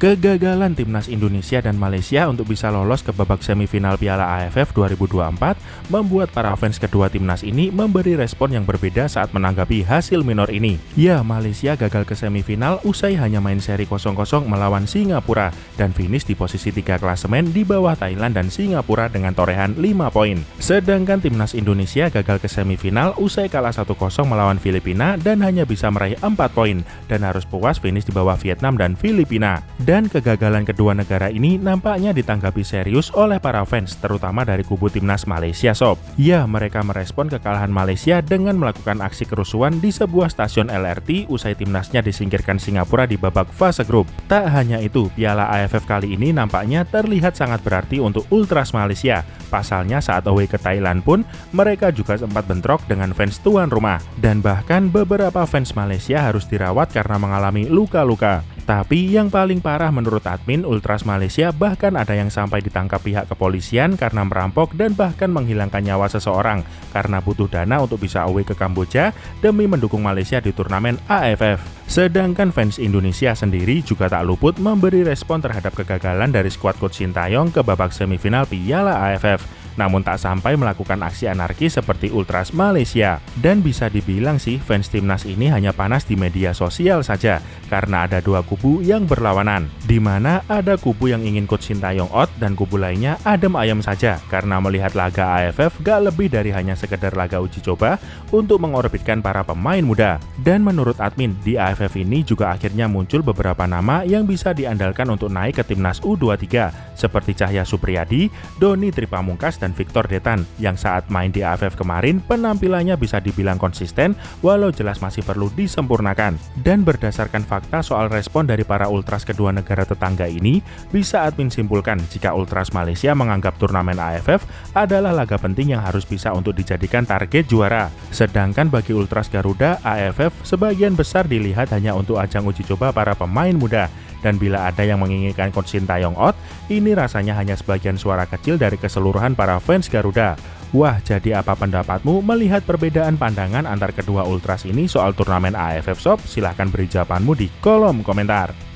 Kegagalan timnas Indonesia dan Malaysia untuk bisa lolos ke babak semifinal Piala AFF 2024 membuat para fans kedua timnas ini memberi respon yang berbeda saat menanggapi hasil minor ini. Ya, Malaysia gagal ke semifinal usai hanya main seri 0-0 melawan Singapura dan finish di posisi 3 klasemen di bawah Thailand dan Singapura dengan torehan 5 poin. Sedangkan timnas Indonesia gagal ke semifinal usai kalah 1-0 melawan Filipina dan hanya bisa meraih 4 poin dan harus puas finish di bawah Vietnam dan Filipina. Dan kegagalan kedua negara ini nampaknya ditanggapi serius oleh para fans, terutama dari kubu timnas Malaysia Sob. Ya, mereka merespon kekalahan Malaysia dengan melakukan aksi kerusuhan di sebuah stasiun LRT usai timnasnya disingkirkan Singapura di babak fase grup. Tak hanya itu, Piala AFF kali ini nampaknya terlihat sangat berarti untuk Ultras Malaysia. Pasalnya saat away ke Thailand pun, mereka juga sempat bentrok dengan fans tuan rumah. Dan bahkan beberapa fans Malaysia harus dirawat karena mengalami luka-luka. Tapi yang paling parah menurut admin Ultras Malaysia bahkan ada yang sampai ditangkap pihak kepolisian karena merampok dan bahkan menghilangkan nyawa seseorang karena butuh dana untuk bisa away ke Kamboja demi mendukung Malaysia di turnamen AFF. Sedangkan fans Indonesia sendiri juga tak luput memberi respon terhadap kegagalan dari skuad coach Sintayong ke babak semifinal Piala AFF. Namun tak sampai melakukan aksi anarkis seperti Ultras Malaysia. Dan bisa dibilang sih fans timnas ini hanya panas di media sosial saja karena ada dua kubu yang berlawanan, di mana ada kubu yang ingin coach Sintayong out dan kubu lainnya adem ayem saja karena melihat laga AFF gak lebih dari hanya sekedar laga uji coba untuk mengorbitkan para pemain muda. Dan menurut admin, di AFF ini juga akhirnya muncul beberapa nama yang bisa diandalkan untuk naik ke timnas U23 seperti Cahya Supriyadi, Doni Tripamungkas, dan Victor Detan yang saat main di AFF kemarin penampilannya bisa dibilang konsisten walau jelas masih perlu disempurnakan. Dan berdasarkan fakta soal respon dari para ultras kedua negara tetangga ini, bisa admin simpulkan jika Ultras Malaysia menganggap turnamen AFF adalah laga penting yang harus bisa untuk dijadikan target juara. Sedangkan bagi Ultras Garuda, AFF sebagian besar dilihat hanya untuk ajang uji coba para pemain muda. Dan bila ada yang menginginkan coach Sintayong out, ini rasanya hanya sebagian suara kecil dari keseluruhan para fans Garuda. Wah, jadi apa pendapatmu melihat perbedaan pandangan antar kedua ultras ini soal turnamen AFF Sob? Silahkan beri jawabanmu di kolom komentar.